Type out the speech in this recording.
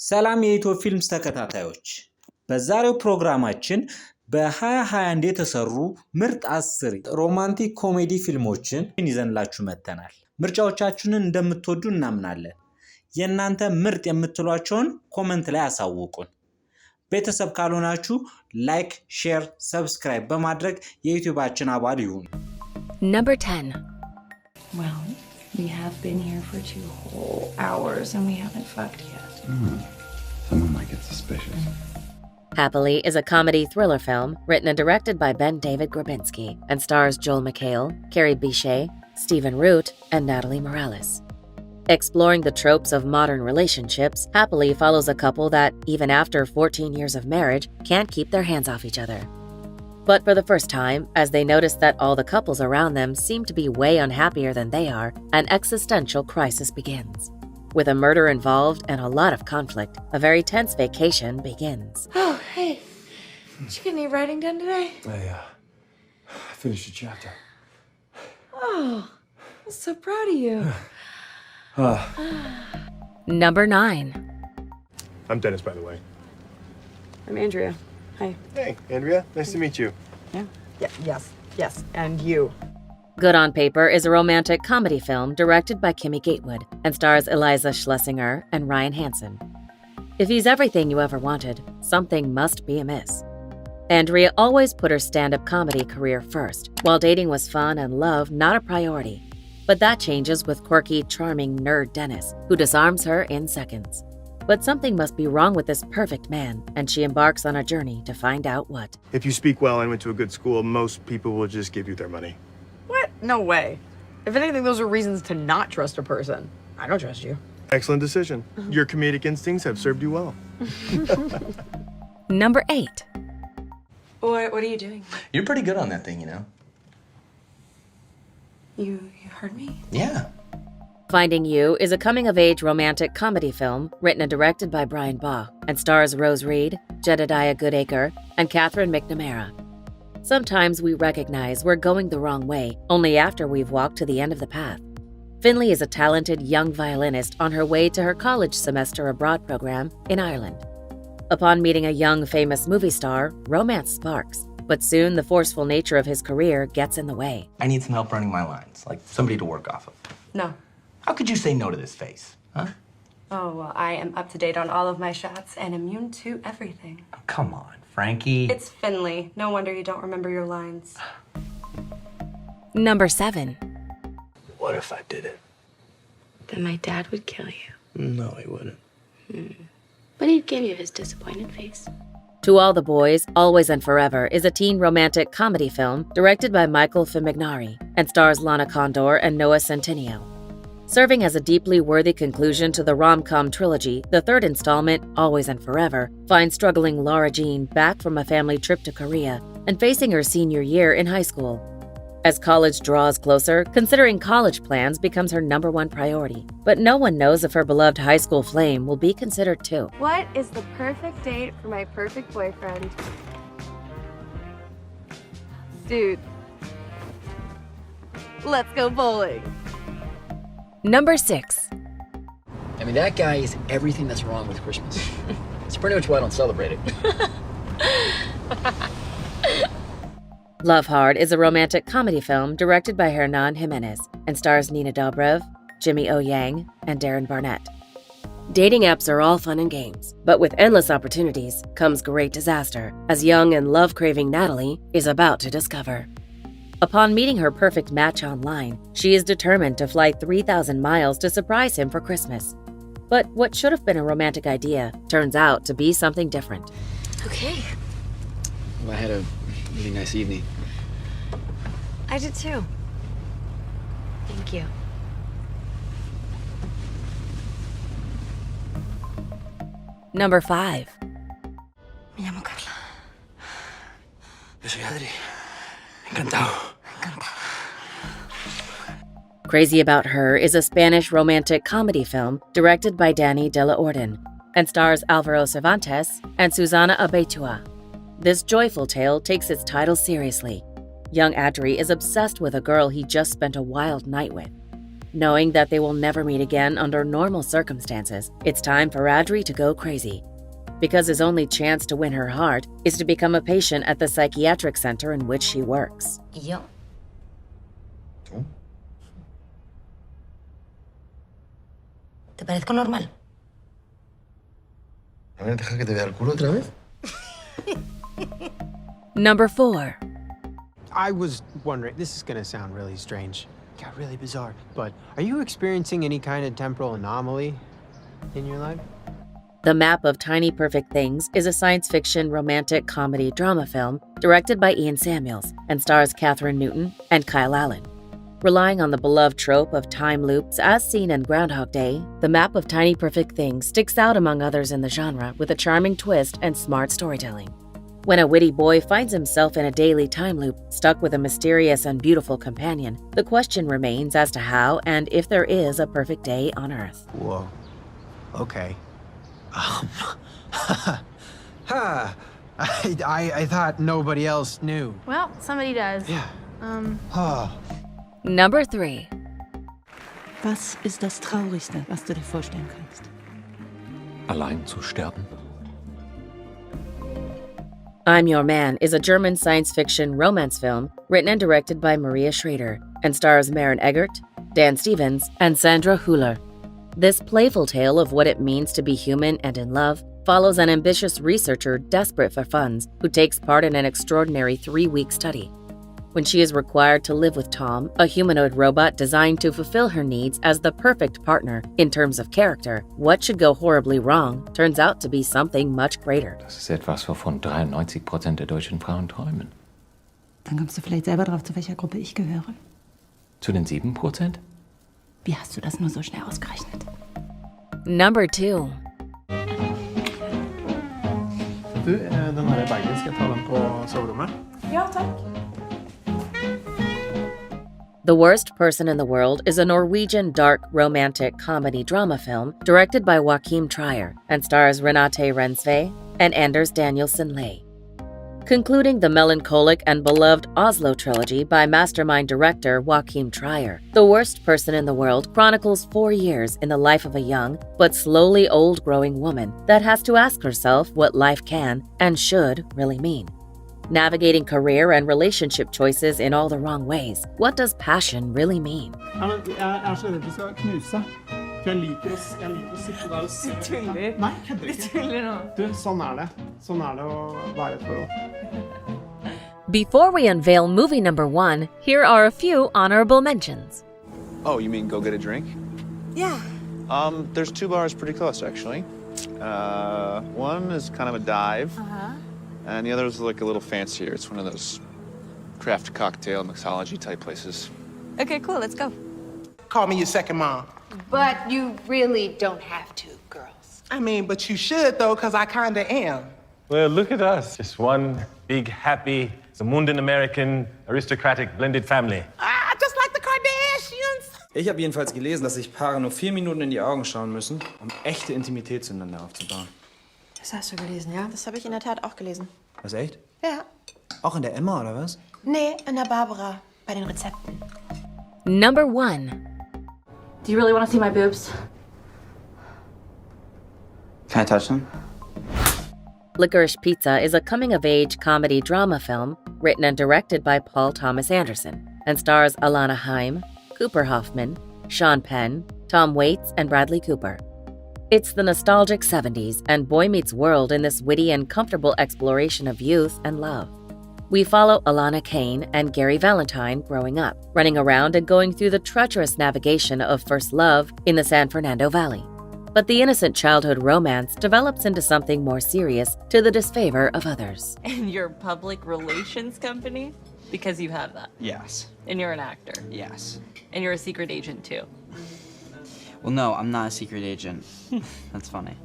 ሰላም የኢትዮ ፊልምስ ተከታታዮች፣ በዛሬው ፕሮግራማችን በ2021 የተሰሩ ምርጥ 10 ሮማንቲክ ኮሜዲ ፊልሞችን ይዘንላችሁ መጥተናል። ምርጫዎቻችንን እንደምትወዱ እናምናለን። የእናንተ ምርጥ የምትሏቸውን ኮሜንት ላይ አሳውቁን። ቤተሰብ ካልሆናችሁ ላይክ፣ ሼር፣ ሰብስክራይብ በማድረግ የዩቲዩባችን አባል ይሁኑ። Number 10. Well, we have been here for 2 whole hours and we haven't fucked yet. Someone might get suspicious. Happily is a comedy thriller film written and directed by Ben David Grabinski and stars Joel McHale, Carrie Bichet, Stephen Root, and Natalie Morales. Exploring the tropes of modern relationships, Happily follows a couple that, even after 14 years of marriage, can't keep their hands off each other. But for the first time, as they notice that all the couples around them seem to be way unhappier than they are, an existential crisis begins. With a murder involved and a lot of conflict, a very tense vacation begins. Oh, hey. Did you get any writing done today? I finished a chapter. Oh, I'm so proud of you. Number 9. I'm Dennis, by the way. I'm Andrea. Hi. Hey, Andrea. Nice to meet you. Yes, and you. Good on Paper is a romantic comedy film directed by Kimmy Gatewood and stars Eliza Schlesinger and Ryan Hansen. If he's everything you ever wanted, something must be amiss. Andrea always put her stand-up comedy career first, while dating was fun and love not a priority. But that changes with quirky, charming nerd Dennis, who disarms her in seconds. But something must be wrong with this perfect man, and she embarks on a journey to find out what. If you speak well and went to a good school, most people will just give you their money. What? No way. If anything, those are reasons to not trust a person. I don't trust you. Excellent decision. Your comedic instincts have served you well. Number 8. What are you doing? You're pretty good on that thing, you know? You heard me? Yeah. Finding You is a coming-of-age romantic comedy film written and directed by Brian Baugh and stars Rose Reed, Jedediah Goodacre, and Catherine McNamara. Sometimes we recognize we're going the wrong way only after we've walked to the end of the path. Finley is a talented young violinist on her way to her college semester abroad program in Ireland. Upon meeting a young famous movie star, romance sparks, but soon the forceful nature of his career gets in the way. I need some help running my lines, like somebody to work off of. No. How could you say no to this face, huh? Oh, well, I am up to date on all of my shots and immune to everything. Oh, come on, Frankie. It's Finley. No wonder you don't remember your lines. Number 7. What if I did it? Then my dad would kill you. No, he wouldn't. But he'd give you his disappointed face. To All the Boys, Always and Forever is a teen romantic comedy film directed by Michael Fimignari and stars Lana Condor and Noah Centineo. Serving as a deeply worthy conclusion to the rom-com trilogy, the third installment, Always and Forever, finds struggling Laura Jean back from a family trip to Korea and facing her senior year in high school. As college draws closer, considering college plans becomes her number one priority. But no one knows if her beloved high school flame will be considered too. What is the perfect date for my perfect boyfriend? Dude, let's go bowling. Number 6. I mean, that guy is everything that's wrong with Christmas. It's pretty much why I don't celebrate it. Love Hard is a romantic comedy film directed by Hernan Jimenez and stars Nina Dobrev, Jimmy O. Yang, and Darren Barnett. Dating apps are all fun and games, but with endless opportunities comes great disaster, as young and love-craving Natalie is about to discover. Upon meeting her perfect match online, she is determined to fly 3,000 miles to surprise him for Christmas. But what should have been a romantic idea turns out to be something different. Okay. Well, I had a really nice evening. I did too. Thank you. Number 5. Me llamo Carla. Yo soy Adri. Encantado. Crazy About Her is a Spanish romantic comedy film directed by Danny de la Orden and stars Alvaro Cervantes and Susana Abeitua. This joyful tale takes its title seriously. Young Adri is obsessed with a girl he just spent a wild night with. Knowing that they will never meet again under normal circumstances, it's time for Adri to go crazy. Because his only chance to win her heart is to become a patient at the psychiatric center in which she works. ¿Y yo? ¿Tú? ¿Te parezco normal? A ver, deja que te vea el culo otra vez. Number 4. I was wondering, this is gonna sound really strange, got really bizarre, but are you experiencing any kind of temporal anomaly in your life? The Map of Tiny Perfect Things is a science fiction romantic comedy drama film directed by Ian Samuels and stars Katherine Newton and Kyle Allen. Relying on the beloved trope of time loops as seen in Groundhog Day, The Map of Tiny Perfect Things sticks out among others in the genre with a charming twist and smart storytelling. When a witty boy finds himself in a daily time loop, stuck with a mysterious and beautiful companion, the question remains as to how and if there is a perfect day on Earth. Whoa. Okay. I thought nobody else knew. Well, somebody does. Yeah. Number 3. Was ist das Traurigste, was du dir vorstellen kannst? Allein zu sterben? I'm Your Man is a German science fiction romance film written and directed by Maria Schrader and stars Maren Eggert, Dan Stevens, and Sandra Hüller. This playful tale of what it means to be human and in love follows an ambitious researcher desperate for funds who takes part in an extraordinary 3-week study. When she is required to live with Tom, a humanoid robot designed to fulfill her needs as the perfect partner in terms of character, what should go horribly wrong turns out to be something much greater. Das ist etwas, wovon 93% der deutschen Frauen träumen. Dann kommst du vielleicht selber drauf, zu welcher Gruppe ich gehöre. Zu den 7%? Wie hast du das nur so schnell ausgerechnet? Number 2. Du, den här bagen, ska jag ta den på sovrummet? Ja, tack. The Worst Person in the World is a Norwegian dark romantic comedy drama film directed by Joachim Trier and stars Renate Rensve and Anders Danielsen Lay. Concluding the melancholic and beloved Oslo trilogy by mastermind director Joachim Trier, The Worst Person in the World chronicles 4 years in the life of a young but slowly old-growing woman that has to ask herself what life can and should really mean. Navigating career and relationship choices in all the wrong ways, what does passion really mean? Jeg så redd du skal knuse. For jeg liker å sitte der og se. Du tuller. Nei, kødder ikke. Du tuller nå. Du, sånn er det. Sånn er det å være i et forhold. Before we unveil movie number 1, here are a few honorable mentions. Oh, you mean go get a drink? Yeah. There's 2 bars pretty close, actually. One is kind of a dive. And the other is like a little fancier. It's one of those craft cocktail mixology type places. Okay, cool. Let's go. Call me your second mom. But you really don't have to, girls. I mean, but you should, though, because I kind of am. Well, look at us. Just one big, happy, Zamundin American, aristocratic, blended family. Ah, just like the Kardashians. Ich habe jedenfalls gelesen, dass sich Paare nur 4 Minuten in die Augen schauen müssen, um echte Intimität zueinander aufzubauen. Das hast du gelesen, ja? Das habe ich in der Tat auch gelesen. Was, echt? Ja. Auch in der Emma, oder was? Nee, in der Barbara. Bei den Rezepten. Number 1. Do you really want to see my boobs? Can I touch them? Licorice Pizza is a coming-of-age comedy drama film written and directed by Paul Thomas Anderson and stars Alana Haim, Cooper Hoffman, Sean Penn, Tom Waits, and Bradley Cooper. It's the nostalgic 70s and Boy Meets World in this witty and comfortable exploration of youth and love. We follow Alana Kane and Gary Valentine growing up, running around and going through the treacherous navigation of first love in the San Fernando Valley. But the innocent childhood romance develops into something more serious to the disfavor of others. And your public relations company? Because you have that. Yes. And you're an actor. Yes. And you're a secret agent too. Well, no, I'm not a secret agent. That's funny.